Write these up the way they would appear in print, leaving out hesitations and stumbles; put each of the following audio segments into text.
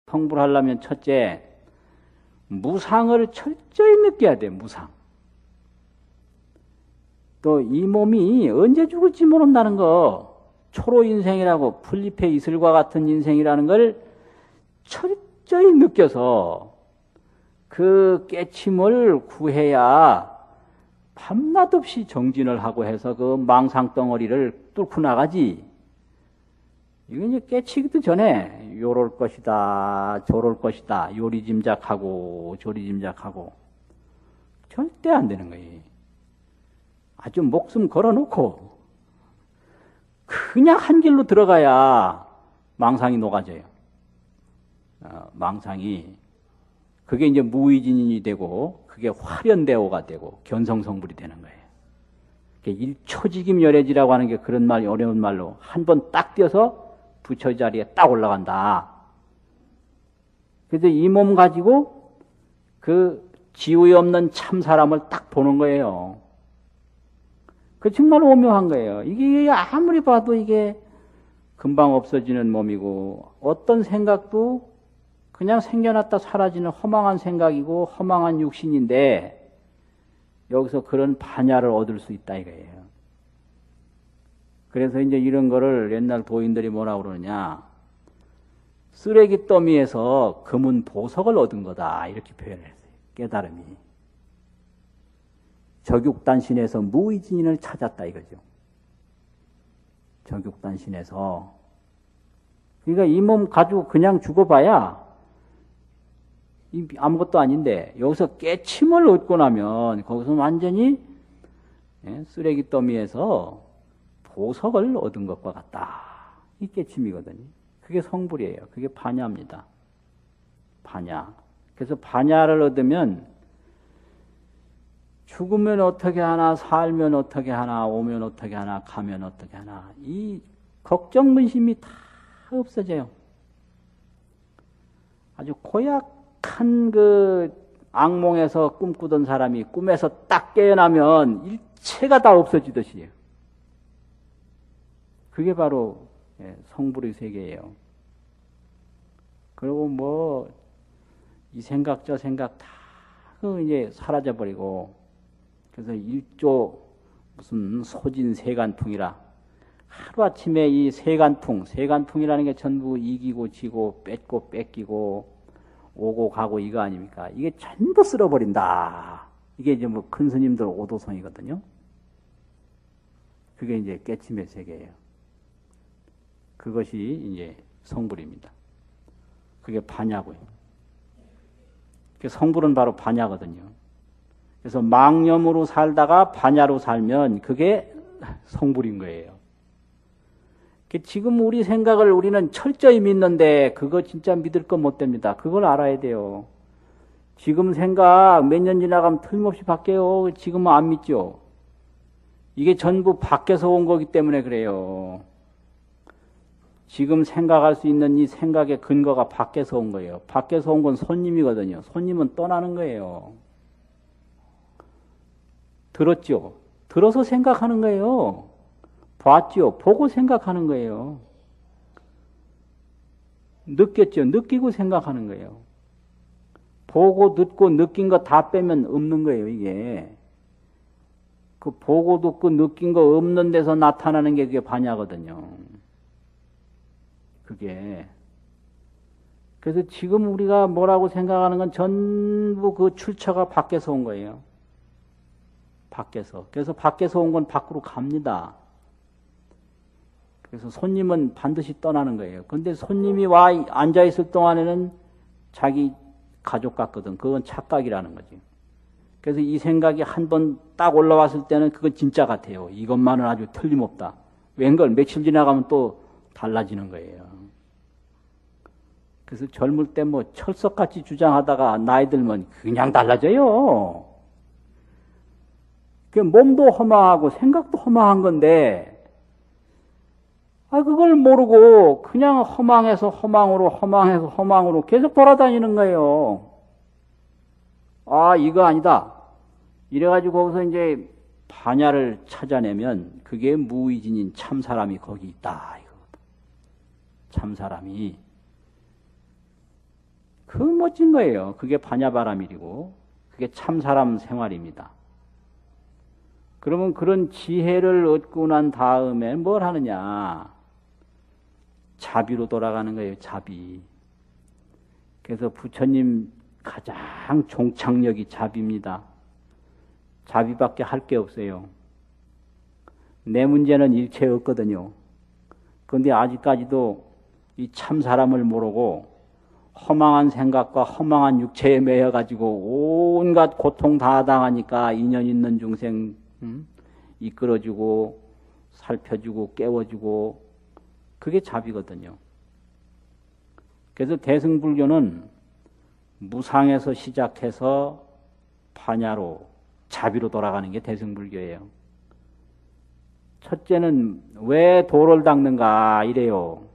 성불하려면 첫째, 무상을 철저히 느껴야 돼, 무상. 또 이 몸이 언제 죽을지 모른다는 거, 초로 인생이라고 풀잎의 이슬과 같은 인생이라는 걸 철저히 느껴서 그 깨침을 구해야 밤낮 없이 정진을 하고 해서 그 망상덩어리를 뚫고 나가지. 이건 이제 깨치기도 전에 요럴 것이다, 저럴 것이다, 요리 짐작하고 저리 짐작하고 절대 안 되는 거예요. 아주 목숨 걸어놓고 그냥 한 길로 들어가야 망상이 녹아져요. 망상이 그게 이제 무의진인이 되고 그게 화련대오가 되고 견성성불이 되는 거예요. 일초직임열애지라고 하는 게 그런 말, 어려운 말로 한 번 딱 뛰어서 부처 자리에 딱 올라간다. 그래서 이 몸 가지고 그 지위 없는 참 사람을 딱 보는 거예요. 그 정말 오묘한 거예요. 이게 아무리 봐도 이게 금방 없어지는 몸이고 어떤 생각도 그냥 생겨났다 사라지는 허망한 생각이고 허망한 육신인데 여기서 그런 반야를 얻을 수 있다 이거예요. 그래서 이제 이런 거를 옛날 도인들이 뭐라고 그러느냐, 쓰레기 더미에서 금은 보석을 얻은 거다 이렇게 표현을 했어요. 깨달음이. 적육단신에서 무의진인을 찾았다 이거죠. 적육단신에서. 그러니까 이 몸 가지고 그냥 죽어봐야 아무것도 아닌데 여기서 깨침을 얻고 나면 거기서 완전히 쓰레기 더미에서 보석을 얻은 것과 같다. 이 깨침이거든요. 그게 성불이에요. 그게 반야입니다. 반야. 그래서 반야를 얻으면 죽으면 어떻게 하나, 살면 어떻게 하나, 오면 어떻게 하나, 가면 어떻게 하나. 이 걱정, 근심이 다 없어져요. 아주 고약한 그 악몽에서 꿈꾸던 사람이 꿈에서 딱 깨어나면 일체가 다 없어지듯이에요. 그게 바로 성불의 세계예요. 그리고 뭐 이 생각 저 생각 다 이제 사라져버리고 그래서 일조 무슨 소진 세간풍이라 하루아침에 이 세간풍이라는 게 전부 이기고 지고 뺏고 뺏기고 오고 가고 이거 아닙니까? 이게 전부 쓸어버린다. 이게 이제 뭐 큰 스님들 오도성이거든요. 그게 이제 깨침의 세계예요. 그것이 이제 성불입니다. 그게 반야고요. 성불은 바로 반야거든요. 그래서 망념으로 살다가 반야로 살면 그게 성불인 거예요. 지금 우리 생각을 우리는 철저히 믿는데 그거 진짜 믿을 건 못 됩니다. 그걸 알아야 돼요. 지금 생각 몇 년 지나가면 틀림없이 바뀌어요. 지금은 안 믿죠. 이게 전부 밖에서 온 거기 때문에 그래요. 지금 생각할 수 있는 이 생각의 근거가 밖에서 온 거예요. 밖에서 온 건 손님이거든요. 손님은 떠나는 거예요. 들었죠? 들어서 생각하는 거예요. 봤죠? 보고 생각하는 거예요. 느꼈죠? 느끼고 생각하는 거예요. 보고, 듣고, 느낀 거 다 빼면 없는 거예요, 이게. 그 보고, 듣고, 느낀 거 없는 데서 나타나는 게 그게 반야거든요. 그게. 그래서 지금 우리가 뭐라고 생각하는 건 전부 그 출처가 밖에서 온 거예요. 밖에서. 그래서 밖에서 온 건 밖으로 갑니다. 그래서 손님은 반드시 떠나는 거예요. 근데 손님이 와 앉아있을 동안에는 자기 가족 같거든. 그건 착각이라는 거지. 그래서 이 생각이 한 번 딱 올라왔을 때는 그건 진짜 같아요. 이것만은 아주 틀림없다. 웬걸 며칠 지나가면 또 달라지는 거예요. 그래서 젊을 때 뭐 철석같이 주장하다가 나이 들면 그냥 달라져요. 그 몸도 허망하고 생각도 허망한 건데 그걸 모르고 그냥 허망해서 허망으로 허망해서 허망으로 계속 돌아다니는 거예요. 이거 아니다. 이래가지고 거기서 이제 반야를 찾아내면 그게 무의진인 참사람이 거기 있다. 이거거든. 참사람이. 그 멋진 거예요. 그게 반야바라밀이고 그게 참사람 생활입니다. 그러면 그런 지혜를 얻고 난 다음에 뭘 하느냐? 자비로 돌아가는 거예요. 자비. 그래서 부처님 가장 종착역이 자비입니다. 자비밖에 할 게 없어요. 내 문제는 일체 없거든요. 그런데 아직까지도 이 참 사람을 모르고 허망한 생각과 허망한 육체에 매여가지고 온갖 고통 다 당하니까 인연 있는 중생 이끌어주고 살펴주고 깨워주고 그게 자비거든요. 그래서 대승불교는 무상에서 시작해서 반야로 자비로 돌아가는 게 대승불교예요. 첫째는 왜 도를 닦는가 이래요.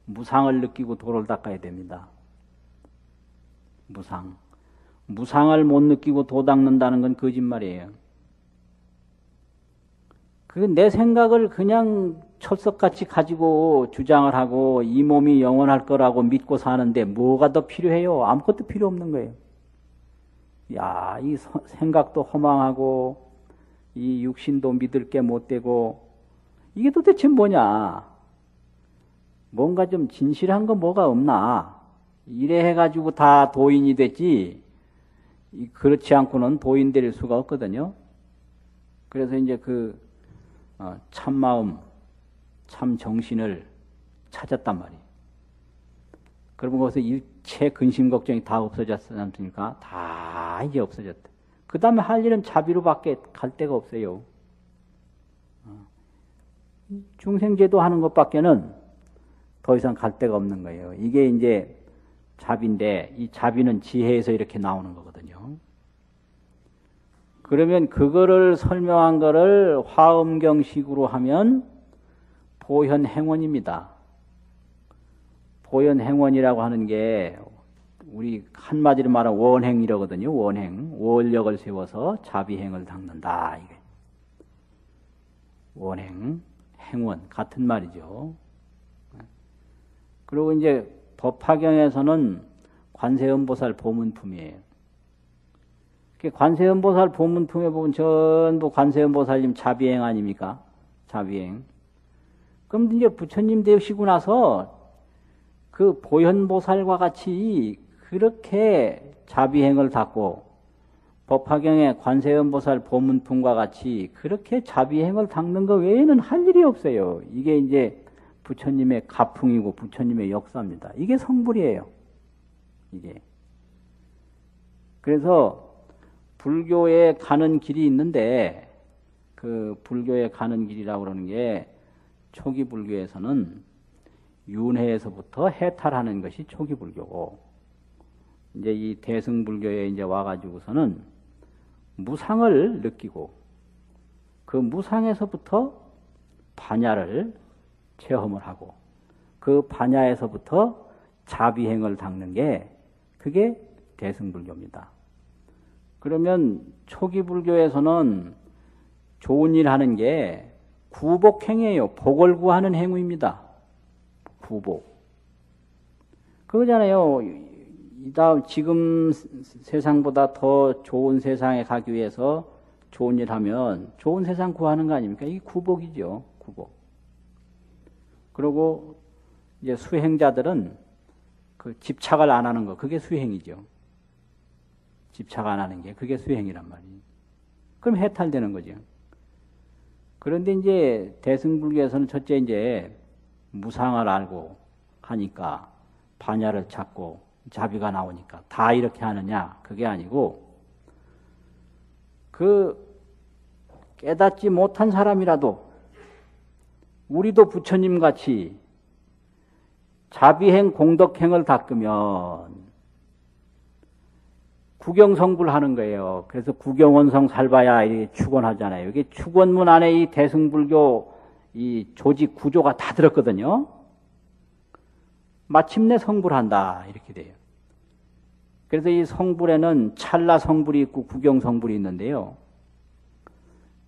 무상을 느끼고 도를 닦아야 됩니다. 무상을 못 느끼고 도 닦는다는 건 거짓말이에요. 그 내 생각을 그냥 철석같이 가지고 주장을 하고 이 몸이 영원할 거라고 믿고 사는데 뭐가 더 필요해요? 아무것도 필요 없는 거예요. 야, 이 생각도 허망하고 이 육신도 믿을 게 못 되고 이게 도대체 뭐냐? 뭔가 좀 진실한 거 뭐가 없나? 이래 해가지고 다 도인이 됐지 그렇지 않고는 도인 될 수가 없거든요. 그래서 이제 참마음, 참 정신을 찾았단 말이에요. 그러면 거기서 일체 근심 걱정이 다 없어졌지 않습니까? 다 이제 없어졌다. 그 다음에 할 일은 자비로밖에 갈 데가 없어요. 중생제도 하는 것밖에는 더 이상 갈 데가 없는 거예요. 이게 이제 자비인데 이 자비는 지혜에서 이렇게 나오는 거거든요. 그러면 그거를 설명한 거를 화엄경식으로 하면 보현행원입니다. 보현행원이라고 하는 게 우리 한마디로 말하면 원행이라거든요. 원행. 원력을 세워서 자비행을 닦는다. 이게. 원행, 행원 같은 말이죠. 그리고 이제 법화경에서는 관세음보살 보문품이에요. 관세음보살 보문품에 보면 전부 관세음보살님 자비행 아닙니까? 자비행. 그럼 이제 부처님 되시고 나서 그 보현보살과 같이 그렇게 자비행을 닦고 법화경의 관세음보살 보문품과 같이 그렇게 자비행을 닦는 것 외에는 할 일이 없어요. 이게 이제 부처님의 가풍이고 부처님의 역사입니다. 이게 성불이에요. 이게. 그래서 불교에 가는 길이 있는데 그 불교에 가는 길이라고 그러는 게 초기 불교에서는 윤회에서부터 해탈하는 것이 초기 불교고 이제 이 대승불교에 이제 와가지고서는 무상을 느끼고 그 무상에서부터 반야를 체험을 하고 그 반야에서부터 자비행을 닦는 게 그게 대승불교입니다. 그러면 초기 불교에서는 좋은 일 하는 게 구복행이에요. 복을 구하는 행위입니다. 구복. 그거잖아요. 지금 세상보다 더 좋은 세상에 가기 위해서 좋은 일 하면 좋은 세상 구하는 거 아닙니까? 이게 구복이죠. 구복. 그리고 이제 수행자들은 그 집착을 안 하는 거, 그게 수행이죠. 집착 안 하는 게 그게 수행이란 말이에요. 그럼 해탈되는 거죠. 그런데 이제 대승불교에서는 첫째 이제 무상을 알고 하니까 반야를 찾고 자비가 나오니까 다 이렇게 하느냐? 그게 아니고 그 깨닫지 못한 사람이라도 우리도 부처님 같이 자비행 공덕행을 닦으면 구경성불하는 거예요. 그래서 구경원성 살바야 이 축원하잖아요. 이게 축원문 안에 이 대승불교 이 조직 구조가 다 들었거든요. 마침내 성불한다 이렇게 돼요. 그래서 이 성불에는 찰나 성불이 있고 구경 성불이 있는데요.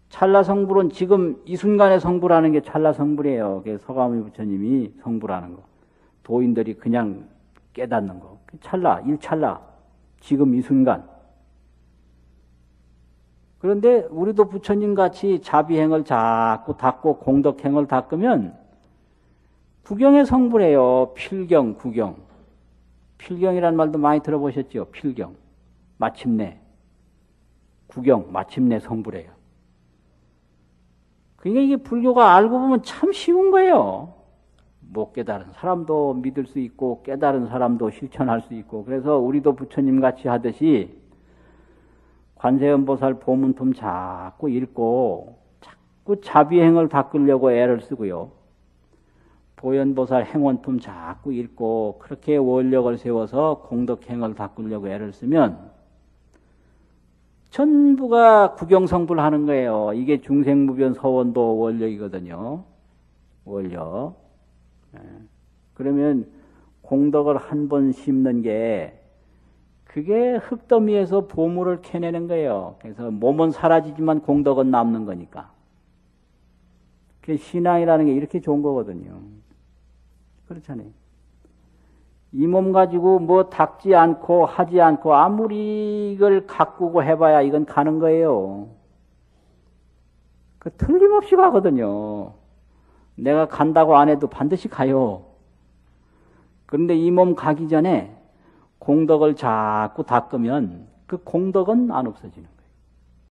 찰나 성불은 지금 이 순간에 성불하는 게 찰나 성불이에요. 그래서 서가모니 부처님이 성불하는 거. 도인들이 그냥 깨닫는 거. 찰나, 일찰나. 지금 이 순간. 그런데 우리도 부처님 같이 자비행을 자꾸 닦고 공덕행을 닦으면 구경의 성불해요. 필경, 구경. 필경이란 말도 많이 들어보셨죠? 필경. 마침내. 구경, 마침내 성불해요. 그러니까 이게 불교가 알고 보면 참 쉬운 거예요. 못 깨달은 사람도 믿을 수 있고 깨달은 사람도 실천할 수 있고 그래서 우리도 부처님 같이 하듯이 관세음보살 보문품 자꾸 읽고 자꾸 자비행을 닦으려고 애를 쓰고요. 보현보살 행원품 자꾸 읽고 그렇게 원력을 세워서 공덕행을 닦으려고 애를 쓰면 전부가 구경성불하는 거예요. 이게 중생무변 서원도 원력이거든요. 원력. 그러면 공덕을 한 번 심는 게 그게 흙더미에서 보물을 캐내는 거예요. 그래서 몸은 사라지지만 공덕은 남는 거니까. 신앙이라는 게 이렇게 좋은 거거든요. 그렇잖아요. 이 몸 가지고 뭐 닦지 않고 하지 않고 아무리 이걸 가꾸고 해봐야 이건 가는 거예요. 그 틀림없이 가거든요. 내가 간다고 안 해도 반드시 가요. 그런데 이 몸 가기 전에 공덕을 자꾸 닦으면 그 공덕은 안 없어지는 거예요.